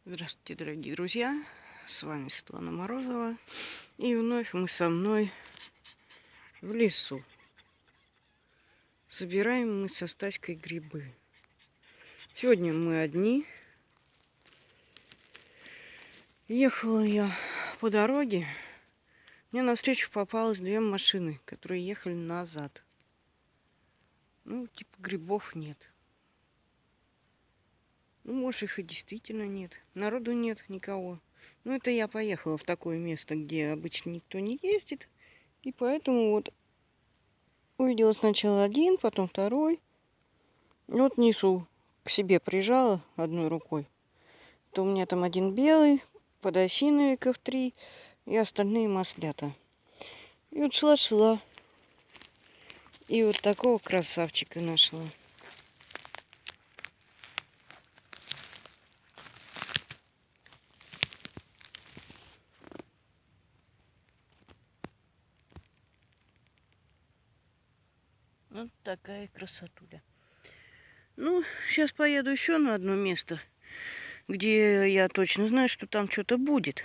Здравствуйте, дорогие друзья! С вами Светлана Морозова. И вновь мы со мной в лесу. Собираем мы со Стаськой грибы. Сегодня мы одни. Ехала я по дороге. Мне навстречу попалось две машины, которые ехали назад. Ну, типа грибов нет. Ну, может, их и действительно нет. Народу нет никого. Ну, это я поехала в такое место, где обычно никто не ездит. И поэтому вот увидела сначала один, потом второй. И вот несу, к себе прижала одной рукой. То у меня там один белый, подосиновиков 3 и остальные маслята. И вот шла. И вот такого красавчика нашла. Вот такая красотуля. Ну, сейчас поеду еще на одно место, где я точно знаю, что там что-то будет.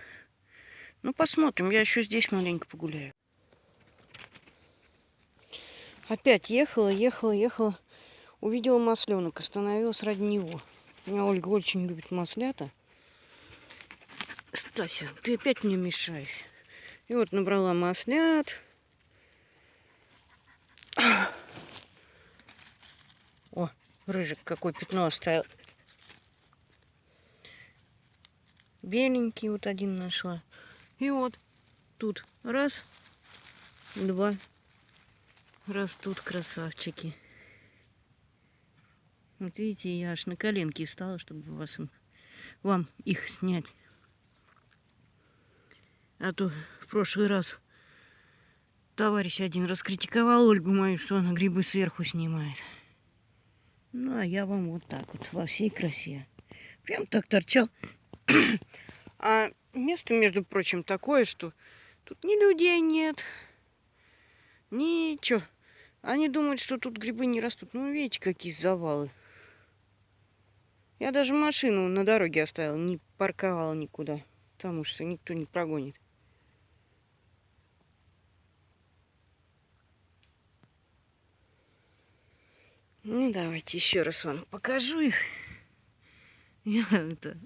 Ну, посмотрим. Я еще здесь маленько погуляю. Опять ехала. Увидела масленок, остановилась ради него. У меня Ольга очень любит маслята. Стася, ты опять мне мешаешь. И вот набрала маслят. О, рыжик какой пятно оставил. Беленький вот один нашла. И вот тут раз, два. Растут красавчики. Вот видите, я аж на коленки встала, чтобы вам их снять. А то в прошлый раз товарищ один раскритиковал Ольгу мою, что она грибы сверху снимает. Ну, а я вам вот так вот, во всей красе. Прям так торчал. А место, между прочим, такое, что тут ни людей нет, ничего. Они думают, что тут грибы не растут. Ну, видите, какие завалы. Я даже машину на дороге оставила, не парковала никуда, потому что никто не прогонит. Ну, давайте еще раз вам покажу их. Я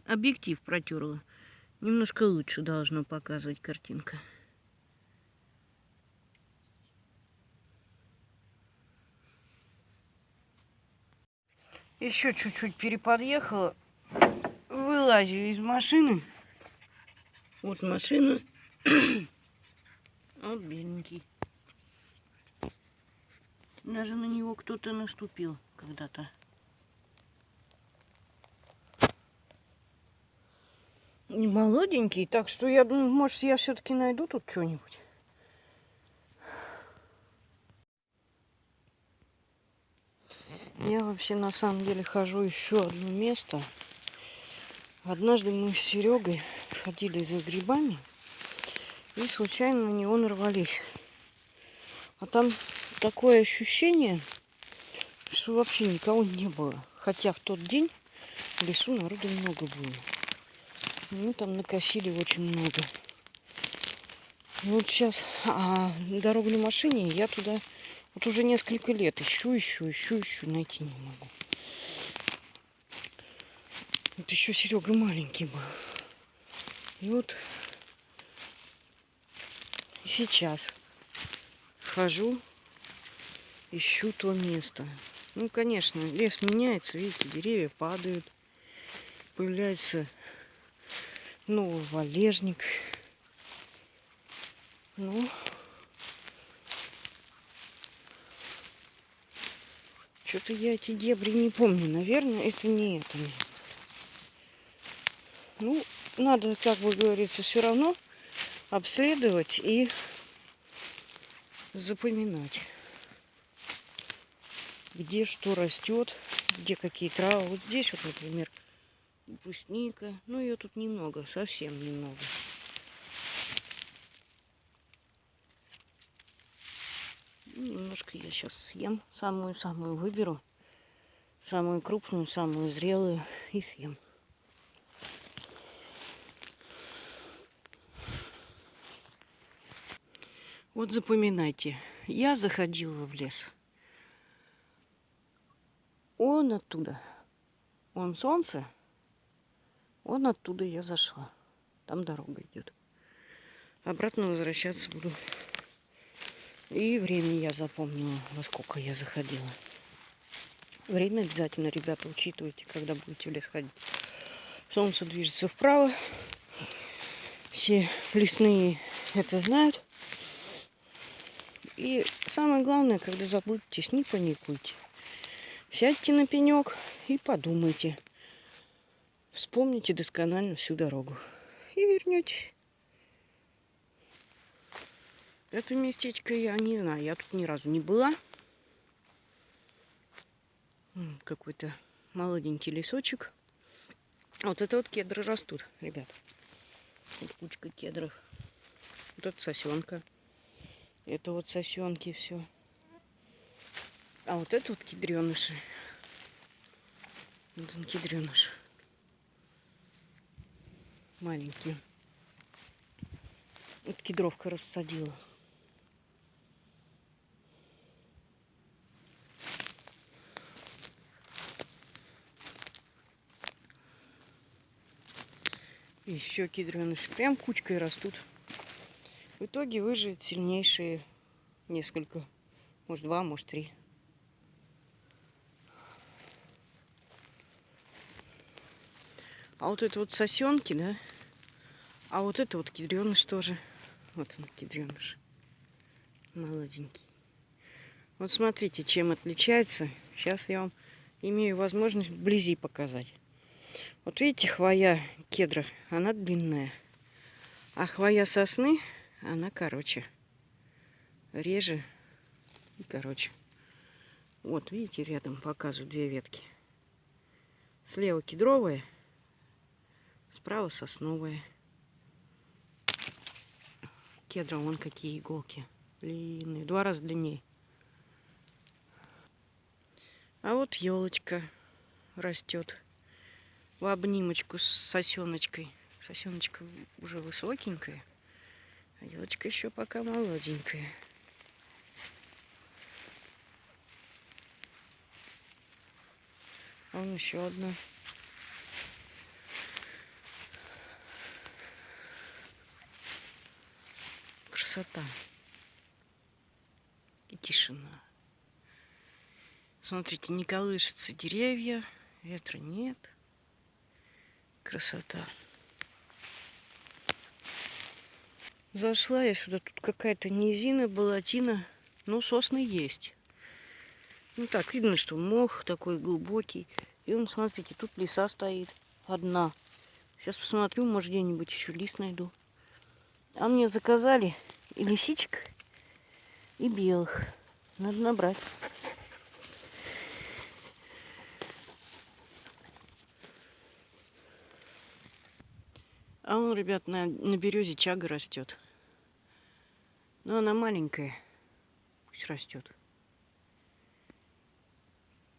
объектив протерла. Немножко лучше должно показывать картинка. Еще чуть-чуть переподъехала. Вылазю из машины. Вот машина. Вот беленький. Даже на него кто-то наступил когда-то. Не молоденький, так что я думаю, может, я все-таки найду тут что-нибудь. Я вообще на самом деле хожу еще одно место. Однажды мы с Серегой ходили за грибами и случайно на него нарвались. А там такое ощущение, что вообще никого не было. Хотя в тот день в лесу народу много было. Мы там накосили очень много. И вот сейчас дорогу на машине, я туда вот уже несколько лет ищу, найти не могу. Вот еще Серега маленький был. И вот сейчас хожу, ищу то место. Ну, конечно, лес меняется, видите, деревья падают. Появляется новый валежник. Ну, что-то я эти дебри не помню. Наверное, это не это место. Ну, надо, как бы говорится, все равно обследовать и запоминать, где что растет, где какие травы. Вот здесь вот, например, брусника. Ну, ее тут немного, совсем немного. Немножко я сейчас съем. Самую-самую выберу. Самую крупную, самую зрелую и съем. Вот запоминайте, я заходила в лес. Он оттуда, он солнце, он оттуда я зашла. Там дорога идет. Обратно возвращаться буду. И время я запомнила, во сколько я заходила. Время обязательно, ребята, учитывайте, когда будете в лес ходить. Солнце движется вправо. Все лесные это знают. И самое главное, когда заблудитесь, не паникуйте. Сядьте на пенек и подумайте. Вспомните досконально всю дорогу. И вернетесь. Это местечко я не знаю. Я тут ни разу не была. Какой-то молоденький лесочек. Вот это вот кедры растут, ребят. Вот кучка кедров. Вот это сосенка. Это вот сосенки все. А вот это вот кедреныши. Вот он кедреныш. Маленький. Вот кедровка рассадила. Еще кедреныши. Прям кучкой растут. В итоге выживет сильнейшие несколько. Может 2, может 3. А вот это вот сосенки, да? А вот это вот кедреныш тоже. Вот он, кедреныш. Молоденький. Вот смотрите, чем отличается. Сейчас я вам имею возможность вблизи показать. Вот видите, хвоя кедра, она длинная. А хвоя сосны, она короче. Реже и короче. Вот, видите, рядом показываю 2 ветки. Слева кедровая, справа сосновая. Кедра, вон какие иголки. Длинные, 2 раза длиннее. А вот елочка растет в обнимочку с сосеночкой. Сосеночка уже высокенькая, а елочка еще пока молоденькая. А вон еще одна. Красота. И тишина. Смотрите, не колышутся деревья, ветра нет. Красота. Зашла я сюда, тут какая-то низина, болотина, но сосны есть. Ну так, видно, что мох такой глубокий. И вон, смотрите, тут лиса стоит одна. Сейчас посмотрю, может где-нибудь еще лис найду. А мне заказали и лисичек, и белых. Надо набрать. А вон, ребят, на березе чага растет. Но она маленькая. Пусть растет.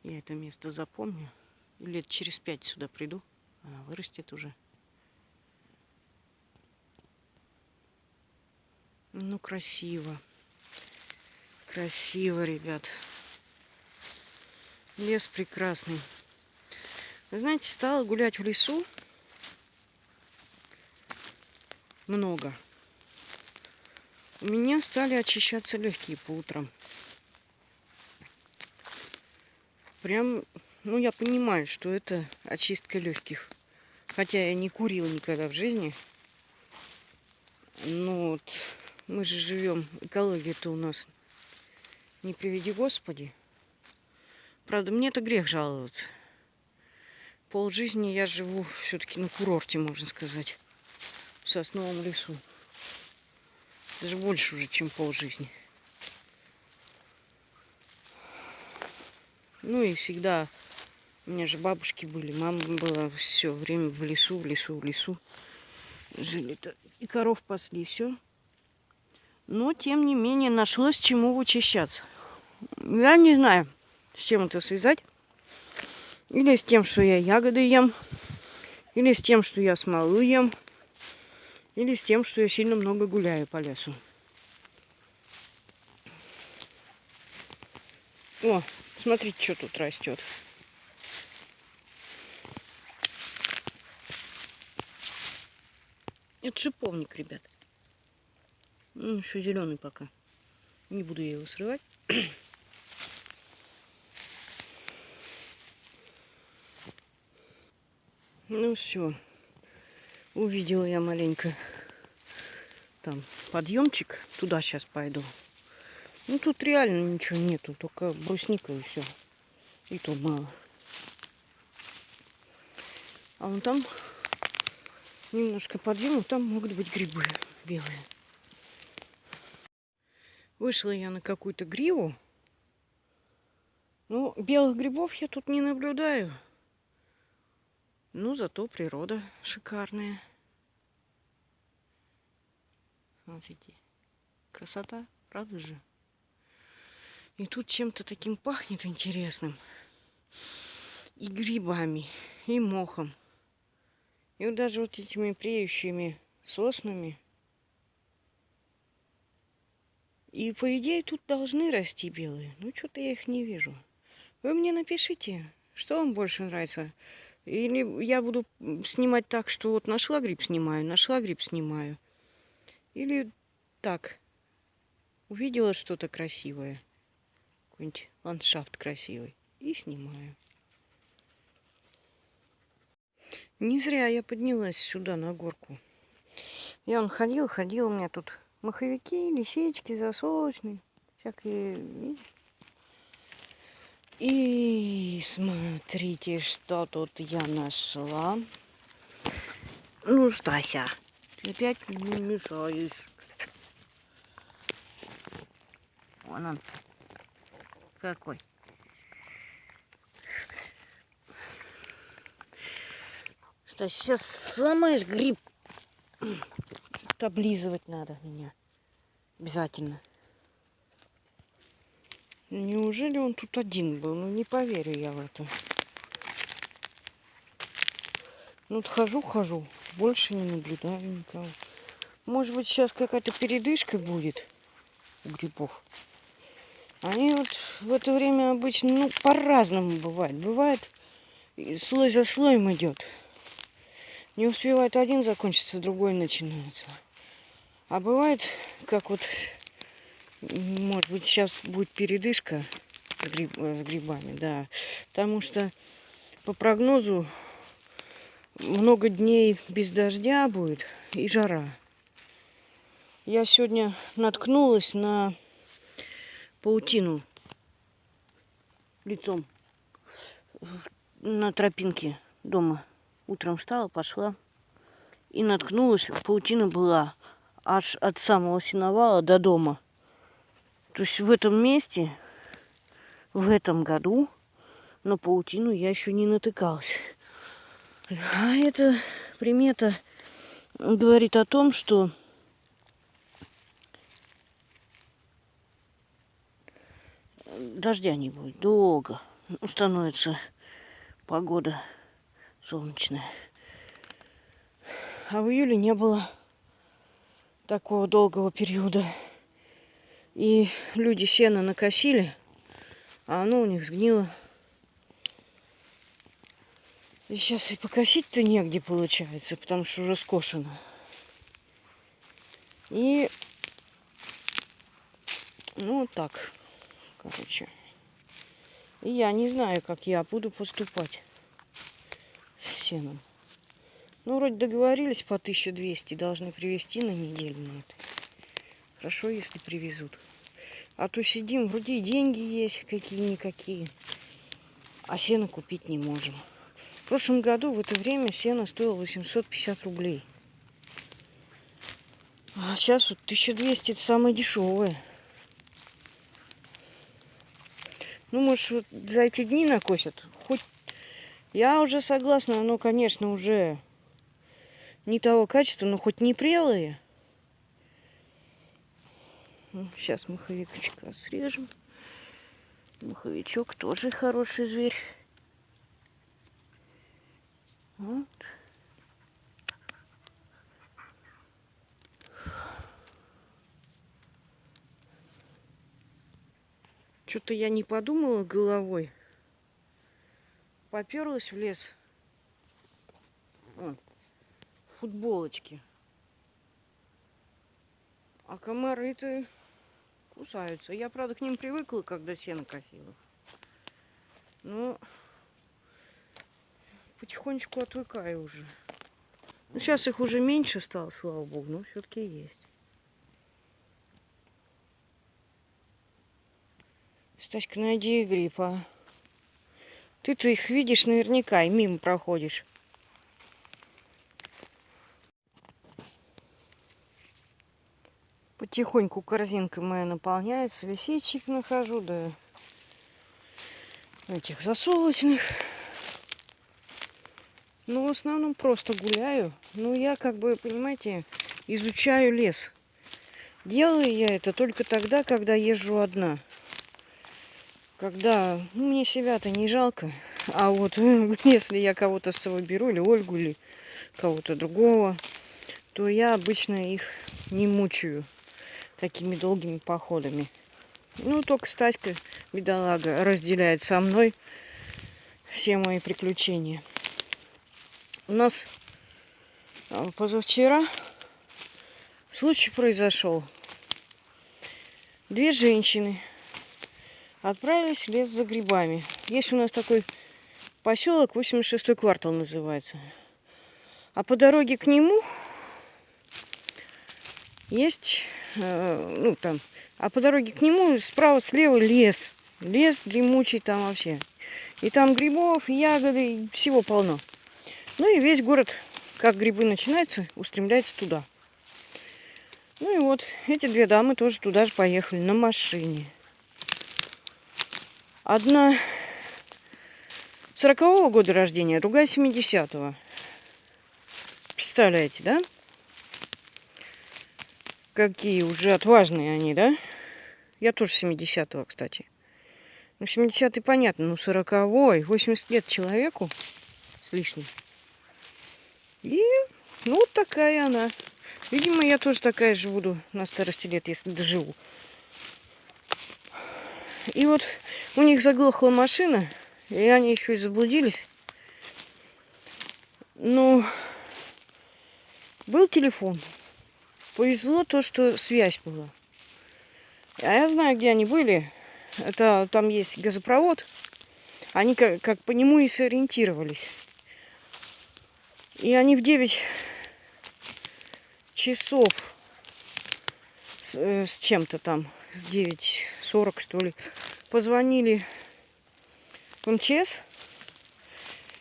Я это место запомню. Лет через 5 сюда приду. Она вырастет уже. Ну, красиво. Красиво, ребят. Лес прекрасный. Вы знаете, стала гулять в лесу много. У меня стали очищаться легкие по утрам. Прям, ну, я понимаю, что это очистка легких. Хотя я не курила никогда в жизни. Но вот мы же живем, экология-то у нас не приведи Господи. Правда, мне это грех жаловаться. Полжизни я живу все-таки на курорте, можно сказать. В сосновом лесу. Даже больше уже, чем полжизни. Ну и всегда у меня же бабушки были, мама была все время в лесу, в лесу, в лесу. Жили-то и коров пасли, и все. Но, тем не менее, нашлось чему вычищаться. Я не знаю, с чем это связать. Или с тем, что я ягоды ем. Или с тем, что я смолу ем. Или с тем, что я сильно много гуляю по лесу. О, смотрите, что тут растет. Это шиповник, ребят. Ну, еще зеленый пока. Не буду я его срывать. Ну все. Увидела я маленько там подъемчик. Туда сейчас пойду. Ну тут реально ничего нету. Только брусника и все. И то мало. А вон там немножко подъема. Там могут быть грибы белые. Вышла я на какую-то гриву. Ну, белых грибов я тут не наблюдаю. Ну, зато природа шикарная. Смотрите. Красота, правда же? И тут чем-то таким пахнет интересным. И грибами, и мохом. И вот даже вот этими преющими соснами. И по идее тут должны расти белые. Ну, что-то я их не вижу. Вы мне напишите, что вам больше нравится. Или я буду снимать так, что вот нашла гриб, снимаю. Или так, увидела что-то красивое, какой-нибудь ландшафт красивый, и снимаю. Не зря я поднялась сюда на горку. Я вон ходила, у меня тут маховики, лисички, засолочные, всякие. И смотрите, что тут я нашла. Ну, Стася, ты опять мне мешаешь. Вон он. Какой. Стась, сейчас сломаешь гриб. Облизывать надо меня. Обязательно. Неужели он тут один был? Ну, не поверю я в это. Ну, вот хожу. Больше не наблюдаю никого. Может быть, сейчас какая-то передышка будет у грибов. Они вот в это время обычно, ну, по-разному бывает. Бывает, слой за слоем идет. Не успевает один закончиться, другой начинается. А бывает, как вот, может быть, сейчас будет передышка с грибами, да. Потому что по прогнозу много дней без дождя будет и жара. Я сегодня наткнулась на паутину лицом на тропинке дома. Утром встала, пошла и наткнулась. Паутина была аж от самого сеновала до дома. То есть в этом месте, в этом году на паутину я еще не натыкалась. А эта примета говорит о том, что дождя не будет долго. Становится погода солнечная. А в июле не было такого долгого периода. И люди сено накосили, а оно у них сгнило. И сейчас и покосить-то негде получается, потому что уже скошено. И ну вот так, короче. И я не знаю, как я буду поступать с сеном. Ну, вроде договорились по 1200, должны привезти на неделю на это. Хорошо, если привезут. А то сидим, вроде и деньги есть какие-никакие, а сено купить не можем. В прошлом году в это время сено стоило 850 рублей. А сейчас вот 1200 это самое дешевое. Ну, может, вот за эти дни накосят. Хоть я уже согласна, оно, конечно, уже не того качества, но хоть не прелые. Ну, сейчас маховичка срежем. Маховичок тоже хороший зверь. Вот. Что-то я не подумала головой. Поперлась в лес. Вон, в футболочке. А комары-то кусаются. Я, правда, к ним привыкла, когда сено косила. Но потихонечку отвыкаю уже. Ну, сейчас их уже меньше стало, слава богу, но все-таки есть. Стаська, найди гриб, а. Ты-то их видишь наверняка и мимо проходишь. Потихоньку корзинка моя наполняется. Лисичек нахожу, да этих засолочных. Но в основном просто гуляю. Ну, я как бы, понимаете, изучаю лес. Делаю я это только тогда, когда езжу одна. Когда, ну, мне себя-то не жалко. А вот если я кого-то с собой беру, или Ольгу, или кого-то другого, то я обычно их не мучаю такими долгими походами. Ну, только Стаська, бедолага, разделяет со мной все мои приключения. У нас позавчера случай произошел. Две женщины отправились в лес за грибами. Есть у нас такой поселок, 86-й квартал называется. А по дороге к нему есть, ну там, а по дороге к нему справа-слева лес. Лес дремучий там вообще. И там грибов, ягоды, и всего полно. Ну и весь город, как грибы начинаются, устремляется туда. Ну и вот, эти две дамы тоже туда же поехали на машине. Одна 40-го года рождения, другая 70-го. Представляете, да? Какие уже отважные они, да? Я тоже 70-го, кстати. Ну, 70-й понятно, но 40-й, 80 лет человеку с лишним. И, ну, вот такая она. Видимо, я тоже такая же буду на старости лет, если доживу. И вот у них заглохла машина, и они еще и заблудились. Но был телефон. Повезло то, что связь была. А я знаю, где они были. Это там есть газопровод. Они как по нему и сориентировались. И они в 9 часов с чем-то там, в 9:40, что ли, позвонили в МЧС.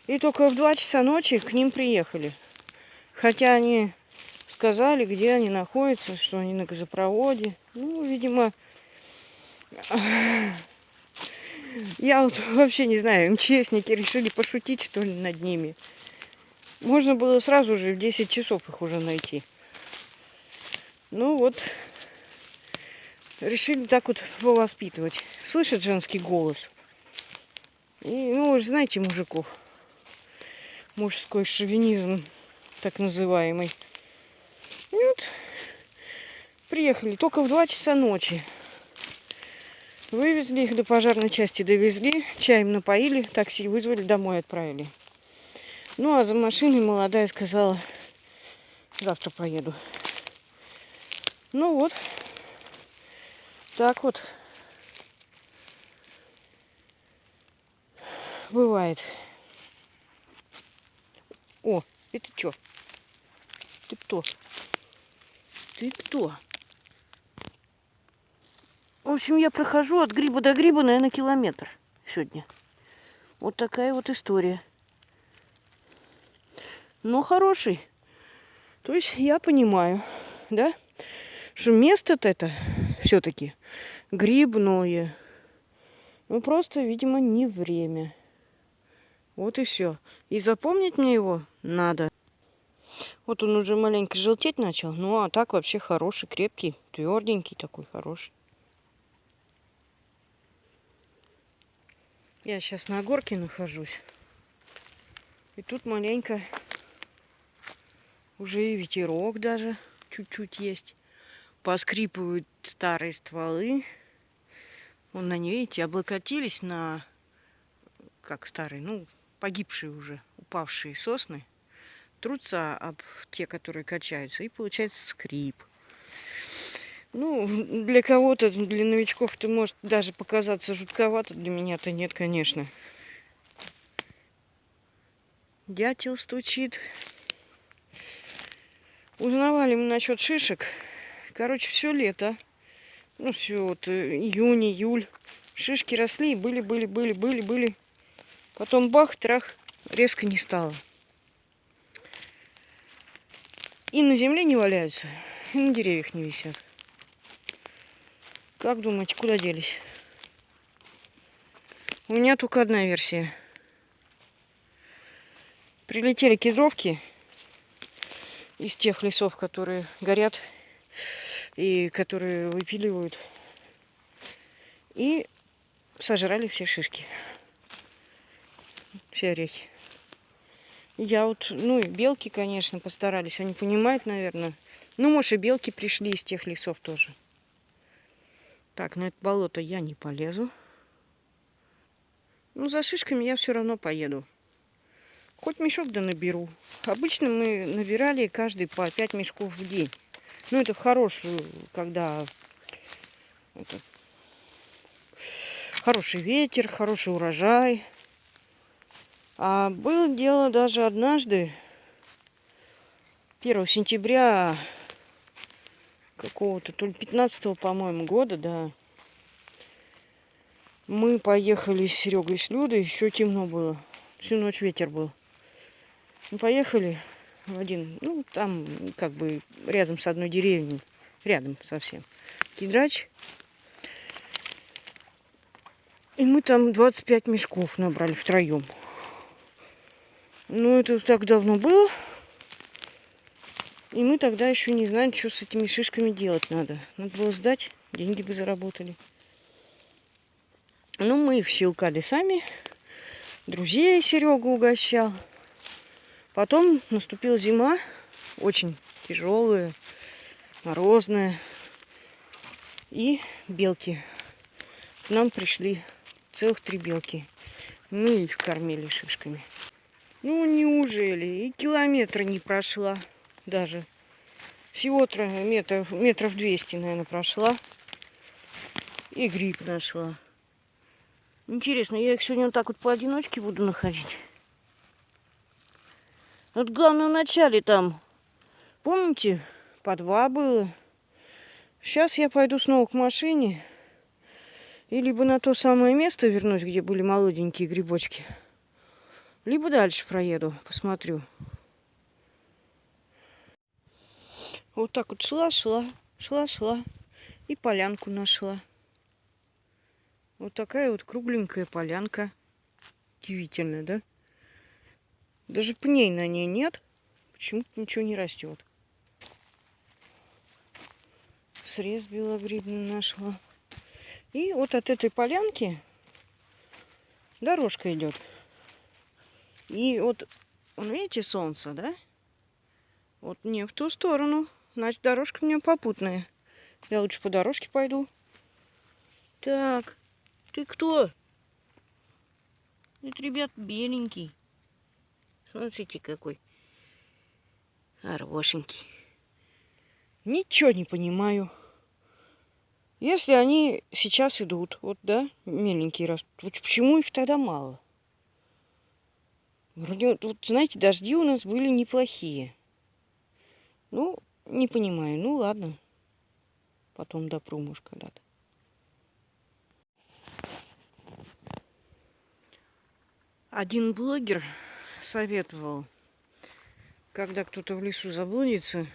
И только в 2 часа ночи к ним приехали. Хотя они сказали, где они находятся, что они на газопроводе. Ну, видимо, я вот вообще не знаю, МЧСники решили пошутить, что ли, над ними. Можно было сразу же в 10 часов их уже найти. Ну вот, решили так вот воспитывать. Слышит женский голос. И, ну, вы же знаете мужиков. Мужской шовинизм, так называемый. И вот приехали только в 2 часа ночи. Вывезли их до пожарной части, довезли, чаем напоили, такси вызвали, домой отправили. Ну, а за машиной молодая сказала, завтра поеду. Ну вот, так вот бывает. О, это что? Ты кто? Ты кто? В общем, я прохожу от гриба до гриба, наверное, километр сегодня. Вот такая вот история. Но хороший. То есть я понимаю, да, что место-то это все-таки грибное. Ну, просто, видимо, не время. Вот и все. И запомнить мне его надо. Вот он уже маленько желтеть начал. Ну, а так вообще хороший, крепкий, тверденький такой, хороший. Я сейчас на горке нахожусь. И тут маленько уже и ветерок даже чуть-чуть есть. Поскрипывают старые стволы. Вон они, видите, облокотились на, как старые, ну, погибшие уже, упавшие сосны. Трутся об те, которые качаются, и получается скрип. Ну, для кого-то, для новичков это может даже показаться жутковато, для меня-то нет, конечно. Дятел стучит. Узнавали мы насчет шишек. Короче, все лето. Ну, все, вот июнь, июль. Шишки росли, были. Потом бах, трах, резко не стало. И на земле не валяются, и на деревьях не висят. Как думаете, куда делись? У меня только одна версия. Прилетели кедровки из тех лесов, которые горят и которые выпиливают. И сожрали все шишки. Все орехи. Я вот, ну и белки, конечно, постарались. Они понимают, наверное. Ну, может, и белки пришли из тех лесов тоже. Так, на это болото я не полезу. Ну, за шишками я все равно поеду. Хоть мешок да наберу. Обычно мы набирали каждый по 5 мешков в день. Ну, это в хорошую, когда это, хороший ветер, хороший урожай. А было дело даже однажды, 1 сентября какого-то, то ли 15-го, по-моему, года, да. Мы поехали с Серегой, с Людой, еще темно было. Всю ночь ветер был. Мы поехали в один, ну, там, как бы, рядом с одной деревней. Рядом совсем. Кедрач. И мы там 25 мешков набрали втроем. Ну, это так давно было. И мы тогда еще не знали, что с этими шишками делать надо. Надо было сдать, деньги бы заработали. Ну, мы их щелкали сами. Друзей Серега угощал. Потом наступила зима, очень тяжелая, морозная. И белки. К нам пришли целых 3 белки. Мы их кормили шишками. Ну, неужели? И километра не прошла даже. Всего-то метров 200, наверное, прошла. И гриб нашла. Интересно, я их сегодня вот так вот поодиночке буду находить. Вот главное в начале там, помните, по 2 было. Сейчас я пойду снова к машине. И либо на то самое место вернусь, где были молоденькие грибочки. Либо дальше проеду, посмотрю. Вот так вот шла. И полянку нашла. Вот такая вот кругленькая полянка. Удивительно, да? Даже пней на ней нет. Почему-то ничего не растет. Срез белогрибный нашла. И вот от этой полянки дорожка идет. И вот, видите, солнце, да? Вот не в ту сторону. Значит, дорожка у меня попутная. Я лучше по дорожке пойду. Так, ты кто? Это, ребят, беленький. Смотрите, какой хорошенький. Ничего не понимаю. Если они сейчас идут, вот, да, миленькие растут, вот почему их тогда мало? Вроде, вот, знаете, дожди у нас были неплохие. Ну, не понимаю. Ну, ладно. Потом допру, может, когда-то. Один блогер советовал, когда кто-то в лесу заблудится,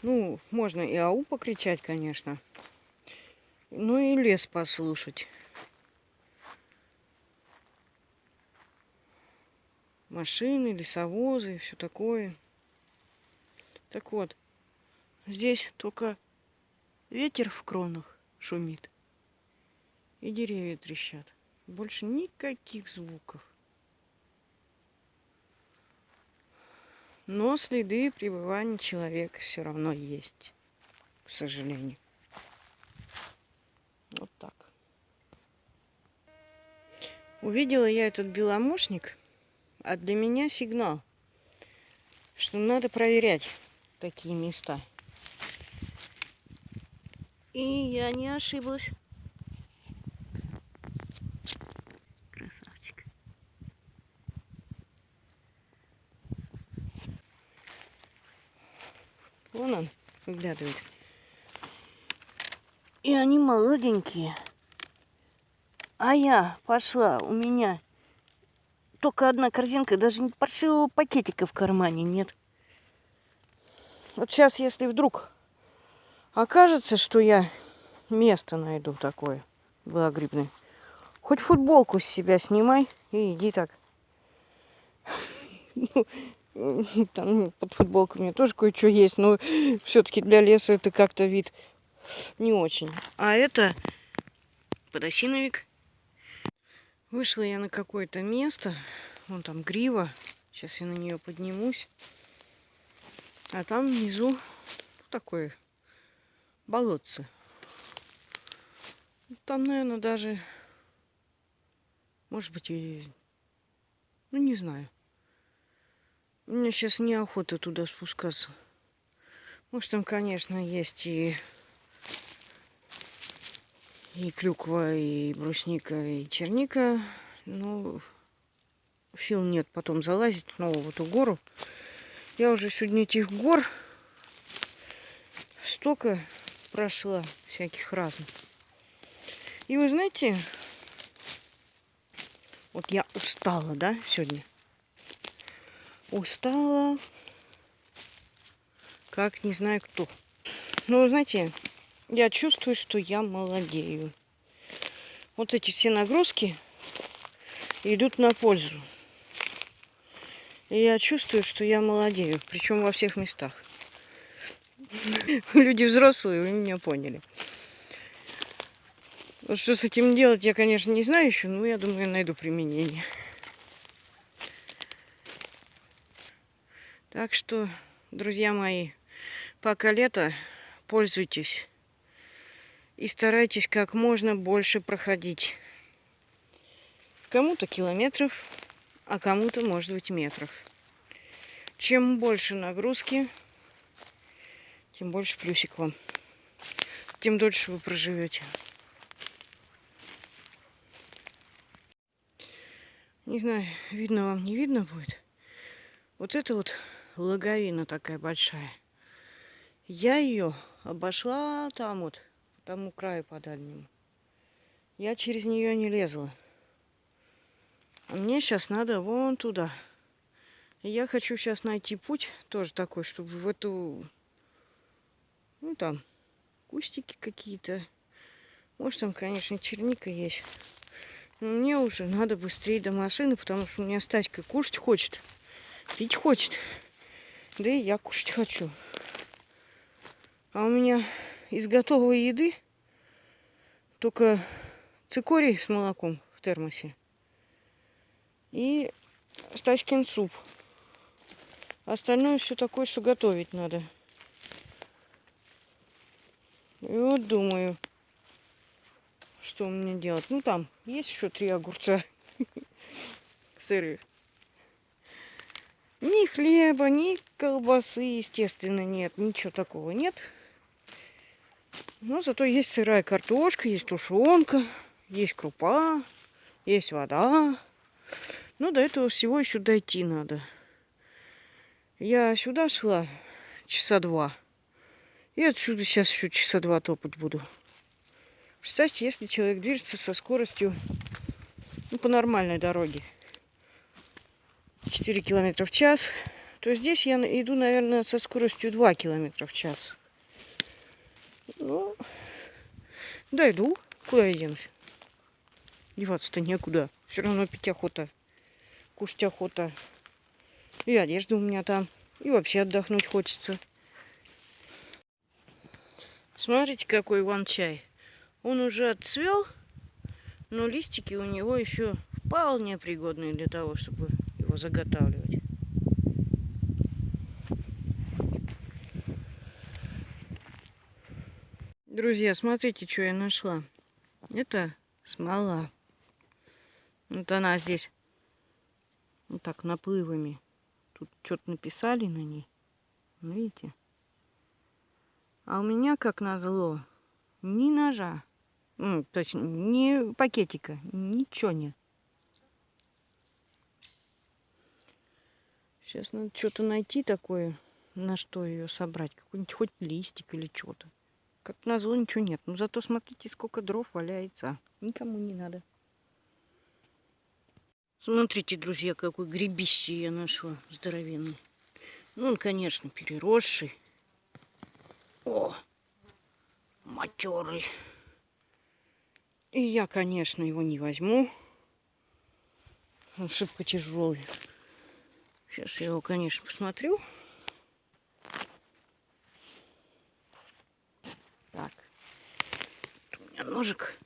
ну, можно и ау покричать, конечно, ну и лес послушать. Машины, лесовозы, все такое. Так вот, здесь только ветер в кронах шумит и деревья трещат. Больше никаких звуков. Но следы пребывания человека все равно есть, к сожалению. Вот так. Увидела я этот беломошник, а для меня сигнал, что надо проверять такие места. И я не ошиблась. Красавчик. Вон он выглядывает. И они молоденькие. А я пошла, у меня только одна корзинка, даже паршивого пакетика в кармане нет. Вот сейчас, если вдруг окажется, что я место найду такое белогрибное, хоть футболку с себя снимай и иди так. Там под футболкой у меня тоже кое-что есть, но все-таки для леса это как-то вид не очень. А это подосиновик. Вышла я на какое-то место. Вон там грива. Сейчас я на нее поднимусь. А там внизу такое болотце. Там, наверное, даже, может быть, и... Ну, не знаю. У меня сейчас неохота туда спускаться. Может, там, конечно, есть и клюква, и брусника, и черника. Но сил нет потом залазить снова в эту гору. Я уже сегодня этих гор столько прошла, всяких разных. И вы знаете, вот я устала, да, сегодня? Устала, как не знаю кто. Но вы знаете, я чувствую, что я молодею. Вот эти все нагрузки идут на пользу. И я чувствую, что я молодею, причем во всех местах. Люди взрослые, вы меня поняли. Вот что с этим делать, я, конечно, не знаю еще, но я думаю, я найду применение. Так что, друзья мои, пока лето, пользуйтесь. И старайтесь как можно больше проходить. Кому-то километров, а кому-то, может быть, метров. Чем больше нагрузки, тем больше плюсик вам. Тем дольше вы проживете. Не знаю, видно вам, не видно будет. Вот это вот логовина такая большая. Я ее обошла там вот, по тому краю по дальнему. Я через нее не лезла. А мне сейчас надо вон туда. И я хочу сейчас найти путь, тоже такой, чтобы в эту... Ну, там, кустики какие-то. Может, там, конечно, черника есть. Но мне уже надо быстрее до машины, потому что у меня Стаська кушать хочет. Пить хочет. Да и я кушать хочу. А у меня из готовой еды только цикорий с молоком в термосе. И Стаськин суп. Остальное все такое, что готовить надо. И вот думаю, что мне делать. Ну, там есть еще 3 огурца сырых. Ни хлеба, ни колбасы, естественно, нет. Ничего такого нет. Но зато есть сырая картошка, есть тушенка, есть крупа, есть вода. Но до этого всего еще дойти надо. Я сюда шла часа 2. И отсюда сейчас еще часа 2 топать буду. Представьте, если человек движется со скоростью, ну, по нормальной дороге, 4 километра в час, то здесь я иду, наверное, со скоростью 2 километра в час. Ну, дойду. Куда я денусь? Деваться-то некуда. Все равно пить охота, кушать охота. И одежда у меня там. И вообще отдохнуть хочется. Смотрите, какой иван-чай. Он уже отцвел, но листики у него еще вполне пригодные для того, чтобы его заготавливать. Друзья, смотрите, что я нашла. Это смола. Вот она здесь вот так наплывами. Тут что-то написали на ней. Видите? А у меня, как назло, ни ножа. Точно, ни пакетика. Ничего нет. Сейчас надо что-то найти такое, на что ее собрать. Какой-нибудь хоть листик или что-то. Как назло, ничего нет. Но зато смотрите, сколько дров валяется. Никому не надо. Смотрите, друзья, какой грибище я нашла. Здоровенный. Ну, он, конечно, переросший. О, матерый. И я, конечно, его не возьму. Он шибко тяжелый. Сейчас я его, конечно, посмотрю. Так. Тут у меня ножик.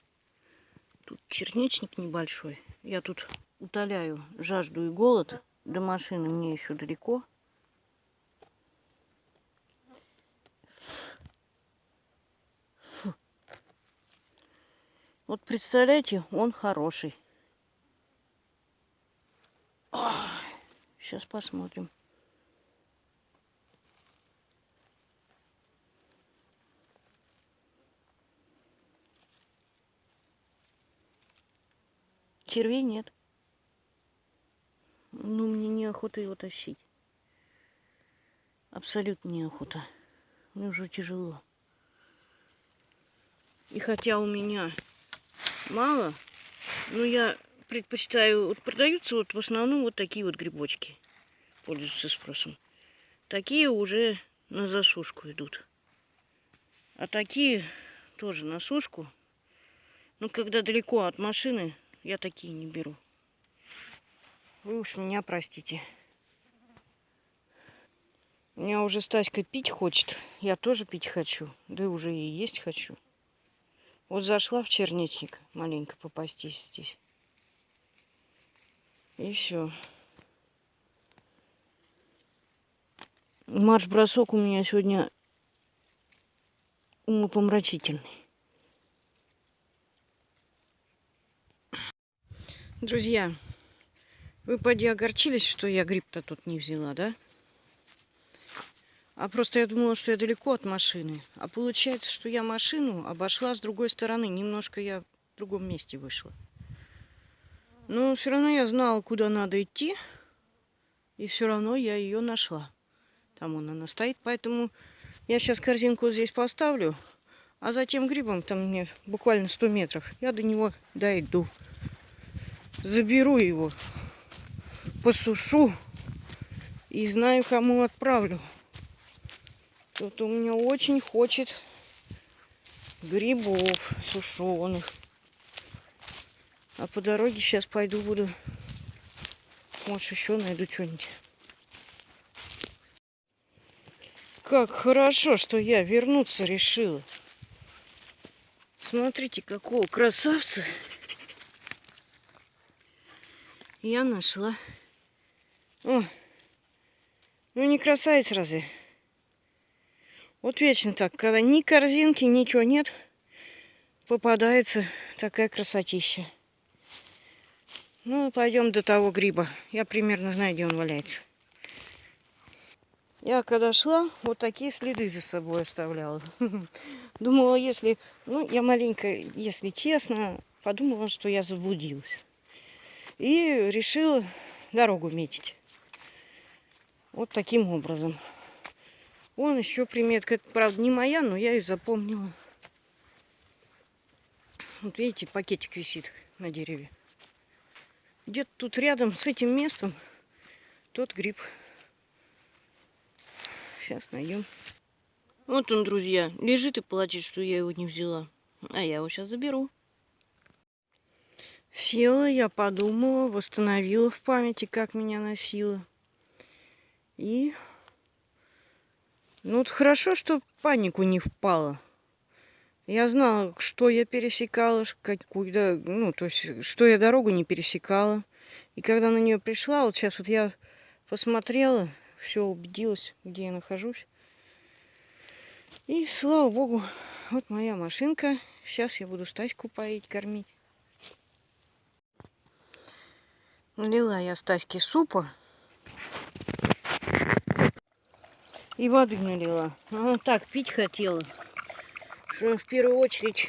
Тут черничник небольшой. Я тут утоляю жажду и голод. До машины мне еще далеко. Фу. Вот представляете, он хороший. Сейчас посмотрим. Червей нет. Ну, мне неохота его тащить. Абсолютно неохота. Мне уже тяжело. И хотя у меня мало, но я предпочитаю... Вот продаются вот в основном вот такие вот грибочки. Пользуются спросом. Такие уже на засушку идут. А такие тоже на сушку. Но когда далеко от машины, я такие не беру. Вы уж меня простите. Меня уже Стаська пить хочет. Я тоже пить хочу. Да уже и есть хочу. Вот зашла в черничник маленько попастись здесь. И все. Марш-бросок у меня сегодня умопомрачительный. Друзья, вы поди огорчились, что я гриб-то тут не взяла, да? А просто я думала, что я далеко от машины. А получается, что я машину обошла с другой стороны. Немножко я в другом месте вышла. Но все равно я знала, куда надо идти. И все равно я ее нашла. Там она стоит. Поэтому я сейчас корзинку здесь поставлю. А за тем грибом, там мне буквально 100 метров, я до него дойду. Заберу его, посушу и знаю, кому отправлю. Кто-то у меня очень хочет грибов сушеных. А по дороге сейчас пойду буду, может, еще найду что-нибудь. Как хорошо, что я вернуться решила. Смотрите, какого красавца я нашла. О, ну не красавец разве? Вот вечно так, когда ни корзинки, ничего нет, попадается такая красотища. Ну, пойдем до того гриба. Я примерно знаю, где он валяется. Я когда шла, вот такие следы за собой оставляла. Думала, если... Ну, я маленько, если честно, подумала, что я заблудилась. И решила дорогу метить. Вот таким образом. Вон еще приметка. Это, правда, не моя, но я ее запомнила. Вот видите, пакетик висит на дереве. Где-то тут рядом с этим местом тот гриб. Сейчас найдем. Вот он, друзья, лежит и плачет, что я его не взяла. А я его сейчас заберу. Села, я подумала, восстановила в памяти, как меня носило. И... Ну, вот хорошо, что в панику не впала. Я знала, что я пересекала, какую, ну, то есть, что я дорогу не пересекала. И когда на нее пришла, вот сейчас вот я посмотрела, все убедилась, где я нахожусь. И, слава богу, вот моя машинка. Сейчас я буду Стаську поить, кормить. Налила я Стаське супа. И воды налила. Она так пить хотела, что в первую очередь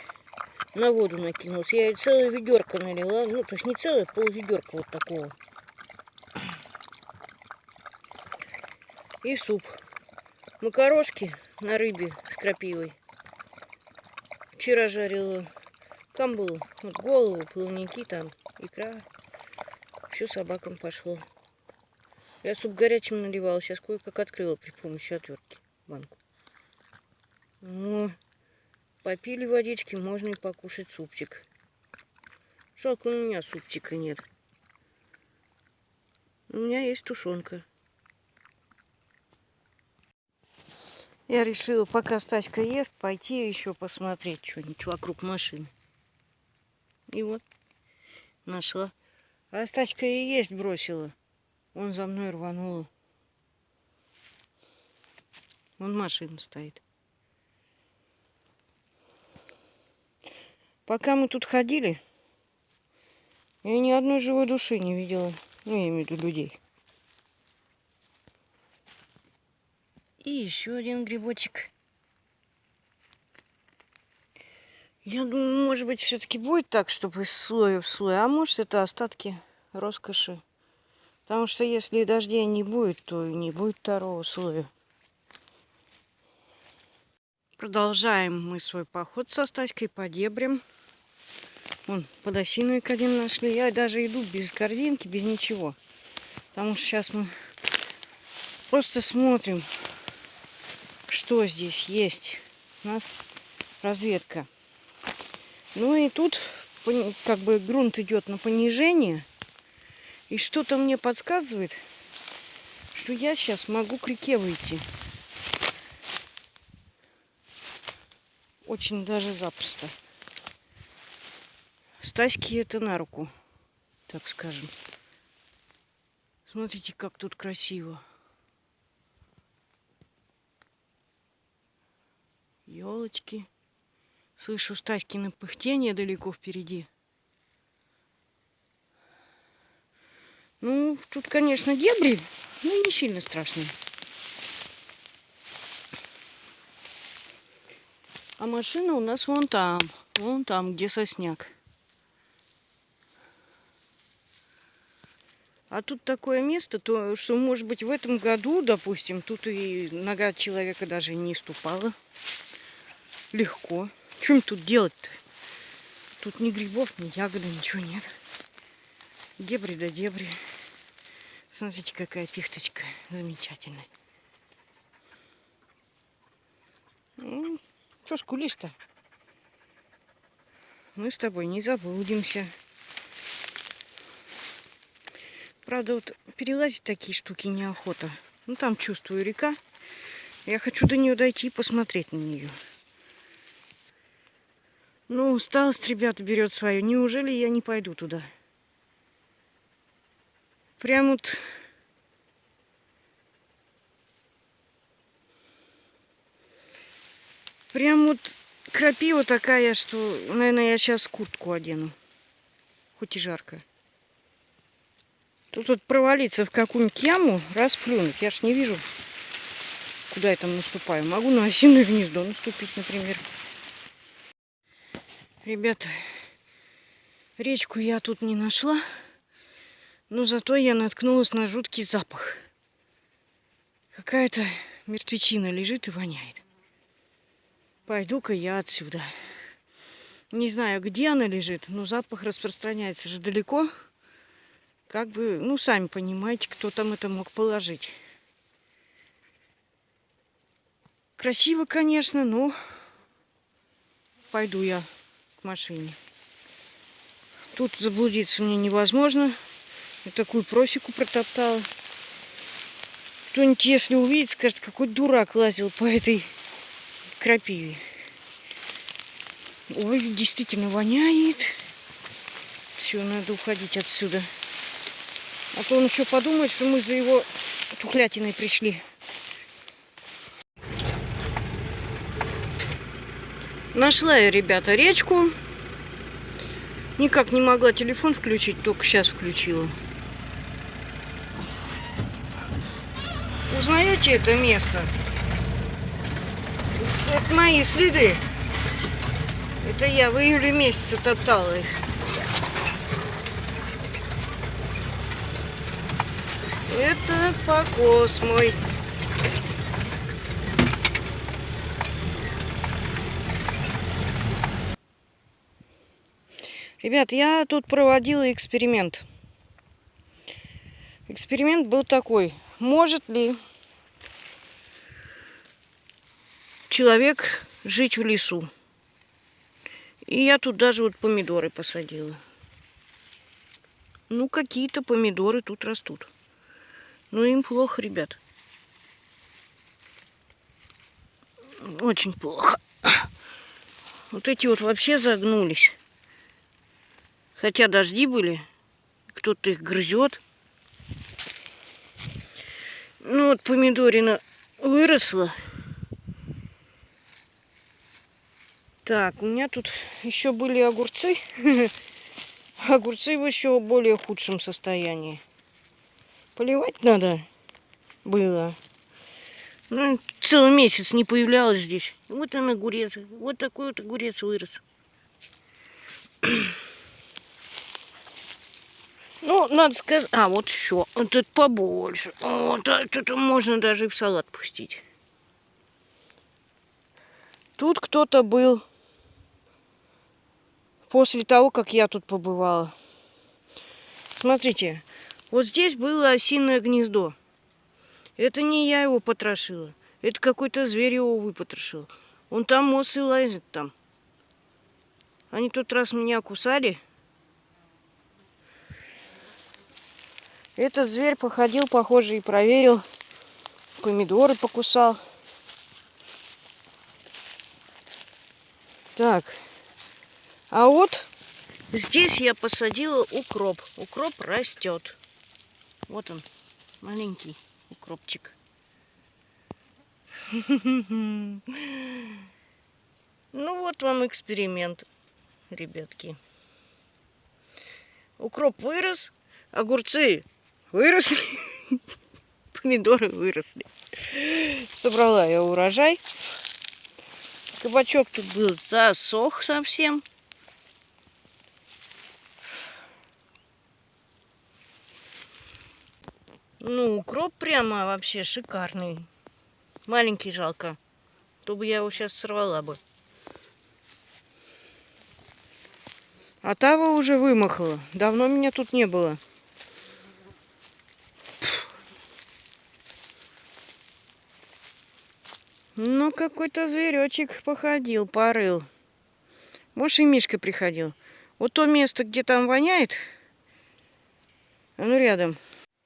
на воду накинулась. Я ей целое ведерко налила. Ну, то есть не целое, полведерка вот такого. И суп. Макарошки на рыбе с крапивой. Вчера жарила камбулу. Вот голову, плавники там, икра. Все собакам пошло. Я суп горячим наливала. Сейчас кое-как открыла при помощи отвертки банку. Ну, попили водички, можно и покушать супчик. Жалко, у меня супчика нет. У меня есть тушенка. Я решила, пока Стаська ест, пойти еще посмотреть что-нибудь вокруг машины. И вот, нашла. А Стаська и есть бросила. Он за мной рванула. Вон машина стоит. Пока мы тут ходили, я ни одной живой души не видела. Ну, я имею в виду людей. И еще один грибочек. Я думаю, может быть, все-таки будет так, чтобы из слоя в слой. А может, это остатки роскоши. Потому что если дождей не будет, то и не будет второго слоя. Продолжаем мы свой поход со Стаськой по дебрям. Вон, подосиновик один нашли. Я даже иду без корзинки, без ничего. Потому что сейчас мы просто смотрим, что здесь есть. У нас разведка. Ну и тут как бы грунт идет на понижение. И что-то мне подсказывает, что я сейчас могу к реке выйти. Очень даже запросто. Стаське это на руку, так скажем. Смотрите, как тут красиво. Елочки. Слышу Стаськино пыхтение далеко впереди. Ну, тут, конечно, дебри, но не сильно страшные. А машина у нас вон там, где сосняк. А тут такое место, то, что, может быть, в этом году, допустим, тут и нога человека даже не ступала. Легко. Что им тут делать-то? Тут ни грибов, ни ягоды, ничего нет. Дебри да дебри. Смотрите, какая пихточка замечательная. Ну, что скулишь-то? Мы с тобой не заблудимся. Правда, вот перелазить такие штуки неохота. Ну, там чувствую река. Я хочу до нее дойти и посмотреть на нее. Ну, усталость, ребята, берет свое. Неужели я не пойду туда? Прям вот... Прям вот крапива такая, что, наверное, я сейчас куртку одену. Хоть и жарко. Тут вот провалиться в какую-нибудь яму, расплюнуть. Я ж не вижу, куда я там наступаю. Могу на осиное гнездо наступить, например. Ребята, речку я тут не нашла, но зато я наткнулась на жуткий запах. Какая-то мертвечина лежит и воняет. Пойду-ка я отсюда. Не знаю, где она лежит, но запах распространяется же далеко. Как бы, ну, сами понимаете, кто там это мог положить. Красиво, конечно, но пойду я к машине. Тут заблудиться мне невозможно. Я такую просеку протоптала. Кто-нибудь, если увидит, скажет, какой дурак лазил по этой крапиве. Ой, действительно воняет. Все, надо уходить отсюда. А то он еще подумает, что мы за его тухлятиной пришли. Нашла я, ребята, речку. Никак не могла телефон включить, только сейчас включила. Узнаете это место? Это мои следы. Это я в июле месяце топтала их. Это покос мой. Ребят, я тут проводила эксперимент. Эксперимент был такой. Может ли человек жить в лесу? И я тут даже вот помидоры посадила. Ну, какие-то помидоры тут растут. Но им плохо, ребят. Очень плохо. Вот эти вот вообще загнулись. Хотя дожди были. Кто-то их грызет. Ну вот помидорина выросла. Так, у меня тут еще были огурцы. Огурцы в еще более худшем состоянии. Поливать надо было. Ну, целый месяц не появлялась здесь. Вот он огурец. Вот такой вот огурец вырос. Ну, надо сказать... А, вот еще. Вот это побольше. Вот это можно даже и в салат пустить. Тут кто-то был после того, как я тут побывала. Смотрите. Вот здесь было осиное гнездо. Это не я его потрошила. Это какой-то зверь его выпотрошил. Он там осы лазит там. Они тот раз меня кусали. Этот зверь походил, похоже, и проверил. Помидоры покусал. Так. А вот здесь я посадила укроп. Укроп растет. Вот он, маленький укропчик. Ну вот вам эксперимент, ребятки. Укроп вырос, огурцы выросли, помидоры выросли. Собрала я урожай. Кабачок тут был засох совсем. Ну, укроп прямо вообще шикарный. Маленький жалко. То бы я его сейчас сорвала бы. А тава уже вымахала. Давно меня тут не было. Ну, какой-то зверечек походил, порыл. Может, и Мишка приходил. Вот то место, где там воняет, оно рядом.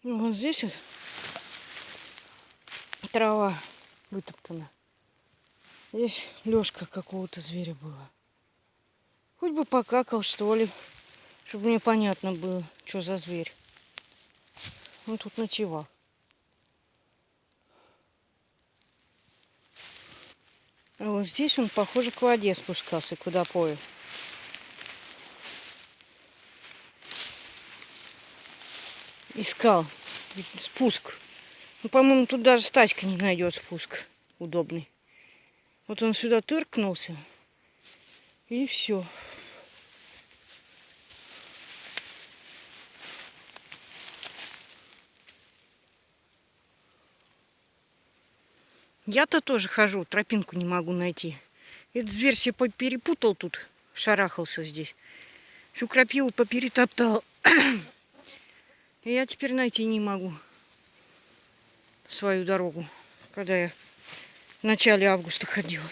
Ну, вот здесь вот трава вытоптана. Здесь лёжка какого-то зверя была. Хоть бы покакал, что ли, чтобы мне понятно было, что за зверь. Он тут ночевал. А вот здесь он, похоже, к воде спускался, к водопою. Искал спуск. Ну, по-моему, тут даже с тачкой не найдет спуск удобный. Вот он сюда тыркнулся. И все. Я-то тоже хожу, тропинку не могу найти. Этот зверь себе перепутал тут, шарахался здесь. Всю крапиву поперетоптал. И я теперь найти не могу свою дорогу, когда я в начале августа ходила.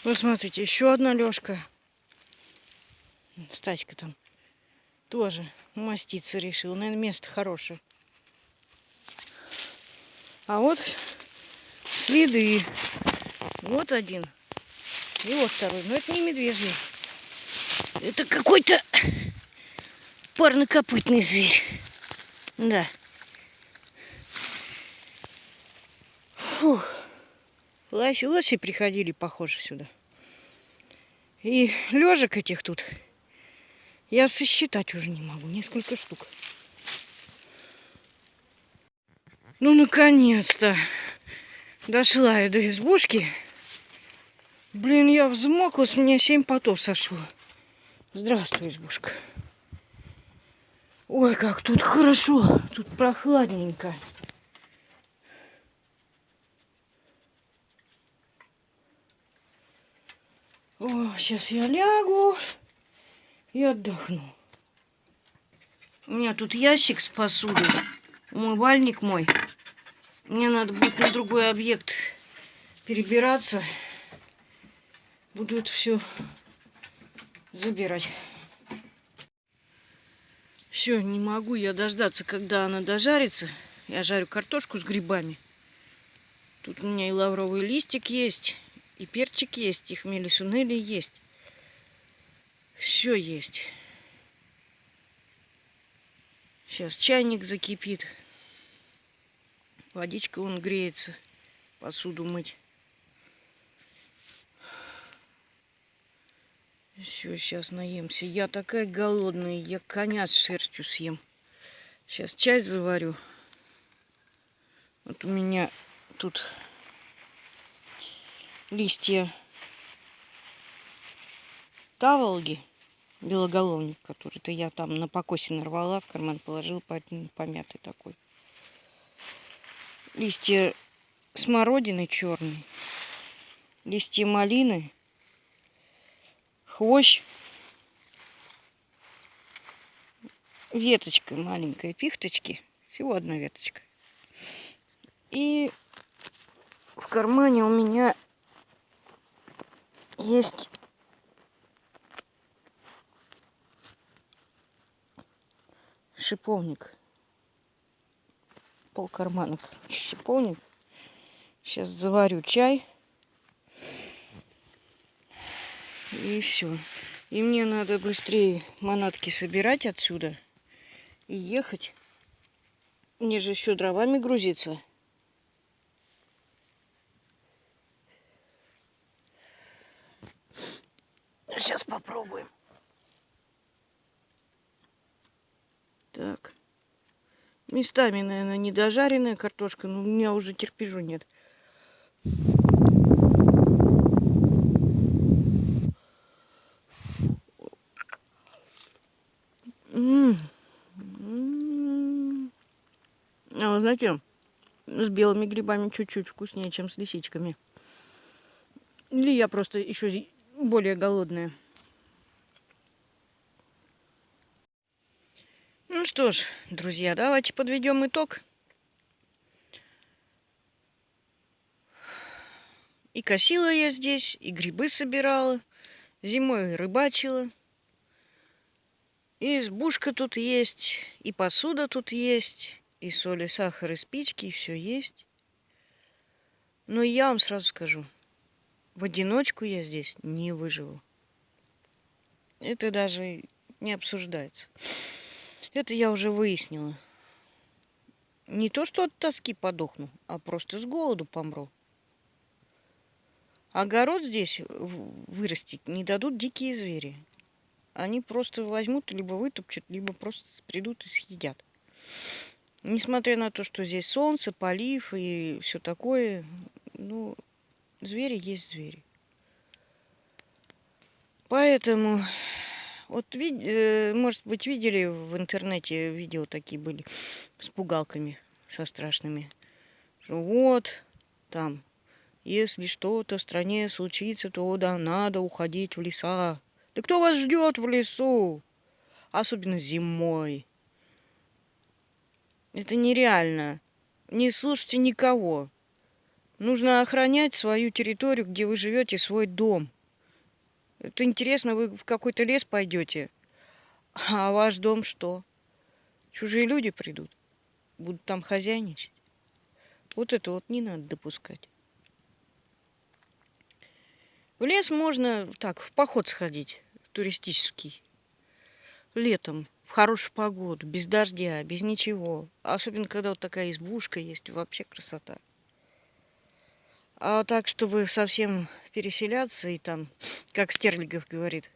Вот смотрите, еще одна лёжка. Стаська там тоже маститься решил. Наверное, место хорошее. А вот следы. Вот один. И вот второй. Но это не медвежий. Это какой-то парнокопытный зверь. Да. Фух. Лоси приходили, похоже, сюда. И лёжек этих тут я сосчитать уже не могу. Несколько штук. Ну, наконец-то дошла я до избушки. Блин, я взмокла, с меня 7 потов сошло. Здравствуй, избушка. Ой, как тут хорошо. Тут прохладненько. О, сейчас я лягу и отдохну. У меня тут ящик с посудой. Умывальник мой. Мне надо будет на другой объект перебираться. Буду это все забирать. Все, не могу я дождаться, когда она дожарится. Я жарю картошку с грибами. Тут у меня и лавровый листик есть, и перчик есть, и хмели-сунели есть. Все есть. Сейчас чайник закипит. Водичка вон греется. Посуду мыть. Все, сейчас наемся. Я такая голодная, я коня с шерстью съем. Сейчас чай заварю. Вот у меня тут листья таволги, белоголовник, который-то я там на покосе нарвала, в карман положила, помятый такой. Листья смородины черные, листья малины, хвощ, веточка маленькая пихточки, всего одна веточка. И в кармане у меня есть шиповник. Полкармана, короче, шиповник. Сейчас заварю чай. И все. И мне надо быстрее манатки собирать отсюда и ехать. Мне же еще дровами грузиться. Сейчас попробуем. Так. Местами, наверное, недожаренная картошка, но у меня уже терпежу нет. А вы знаете, с белыми грибами чуть-чуть вкуснее, чем с лисичками. Или я просто еще более голодная. Ну что ж, друзья, давайте подведем итог. И косила я здесь, и грибы собирала, зимой рыбачила. И избушка тут есть, и посуда тут есть, и соль, и сахар, и спички, и все есть. Но я вам сразу скажу, в одиночку я здесь не выживу. Это даже не обсуждается. Это я уже выяснила. Не то, что от тоски подохну, а просто с голоду помру. Огород здесь вырастить не дадут дикие звери. Они просто возьмут, либо вытопчут, либо просто придут и съедят. Несмотря на то, что здесь солнце, полив и все такое, ну, звери есть звери. Поэтому, вот, может быть, видели в интернете видео такие были с пугалками, со страшными. Что вот, там, если что-то в стране случится, то да, надо уходить в леса. Да кто вас ждет в лесу? Особенно зимой. Это нереально. Не слушайте никого. Нужно охранять свою территорию, где вы живете, свой дом. Это интересно, вы в какой-то лес пойдете, а ваш дом что? Чужие люди придут, будут там хозяйничать. Вот это вот не надо допускать. В лес можно так, в поход сходить, туристический. Летом, в хорошую погоду, без дождя, без ничего. Особенно, когда вот такая избушка есть, вообще красота. А так, чтобы совсем переселяться и там, как Стерлигов говорит,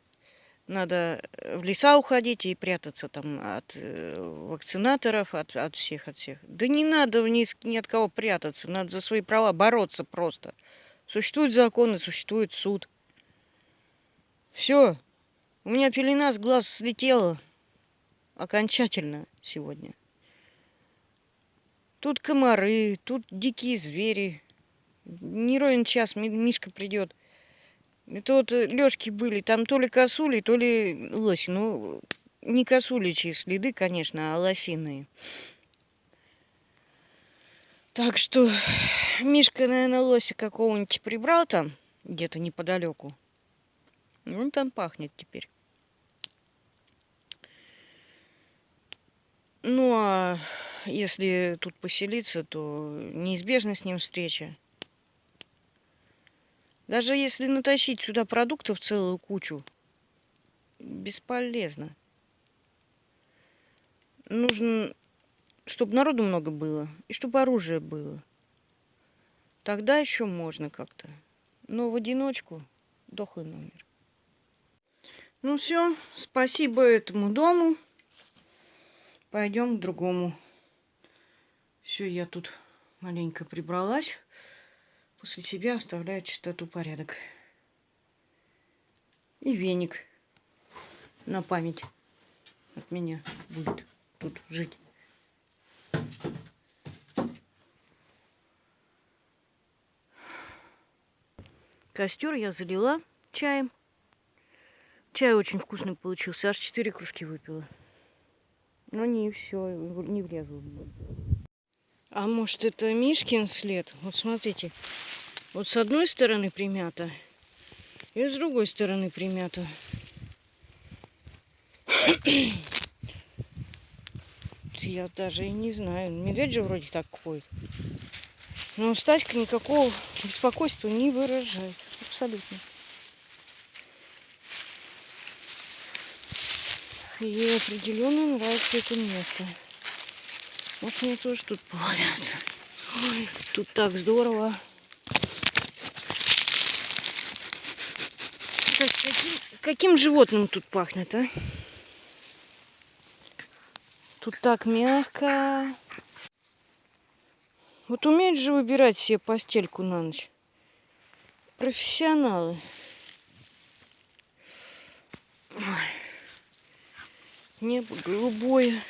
надо в леса уходить и прятаться там от вакцинаторов, от всех, от всех. Да не надо ни от кого прятаться, надо за свои права бороться просто. Существуют законы, существует суд. Все, у меня пелена с глаз слетела окончательно сегодня. Тут комары, тут дикие звери. Не ровен час Мишка придет. Это вот лёжки были, там то ли косули, то ли лось. Ну, не косуличьи следы, конечно, а лосиные. Так что Мишка, наверное, лося какого-нибудь прибрал там, где-то неподалеку. Он там пахнет теперь. Ну, а если тут поселиться, то неизбежна с ним встреча. Даже если натащить сюда продуктов целую кучу, бесполезно. Нужно, чтобы народу много было, и чтобы оружие было. Тогда еще можно как-то. Но в одиночку дохлый номер. Ну все, спасибо этому дому. Пойдем к другому. Все, я тут маленько прибралась. После себя оставляю чистоту, порядок. И веник на память от меня будет тут жить. Костер я залила чаем. Чай очень вкусный получился. Аж 4 кружки выпила. Но не все, не влезла. А может, это Мишкин след? Вот смотрите. Вот с одной стороны примята, и с другой стороны примята. Я даже и не знаю. Медведь же вроде так ходит. Но Стаська никакого беспокойства не выражает. Абсолютно. Ей определенно нравится это место. Может, мне тоже тут поваляться. Ой, тут так здорово. Каким животным тут пахнет, а? Тут так мягко. Вот умеют же выбирать себе постельку на ночь. Профессионалы. Ой. Небо голубое.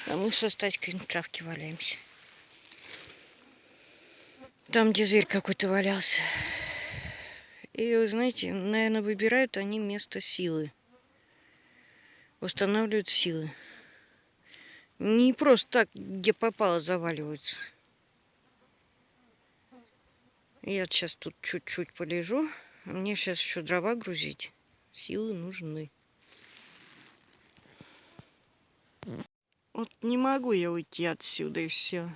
А мы со Стаськой на травке валяемся. Там, где зверь какой-то валялся. И, вы знаете, наверное, выбирают они место силы. Восстанавливают силы. Не просто так, где попало, заваливаются. Я сейчас тут чуть-чуть полежу. А мне сейчас еще дрова грузить. Силы нужны. Вот не могу я уйти отсюда, и все.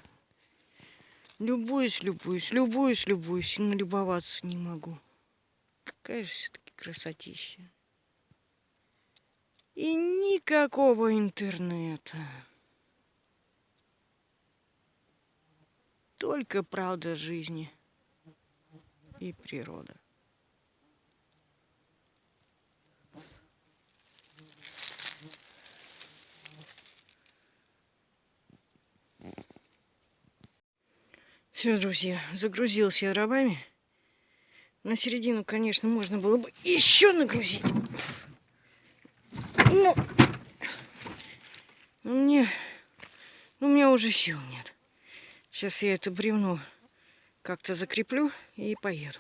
Любуюсь, и налюбоваться не могу. Какая же все-таки красотища. И никакого интернета. Только правда жизни и природа. Все, друзья, загрузился я дровами. На середину, конечно, можно было бы еще нагрузить. Но у меня уже сил нет. Сейчас я это бревно как-то закреплю и поеду.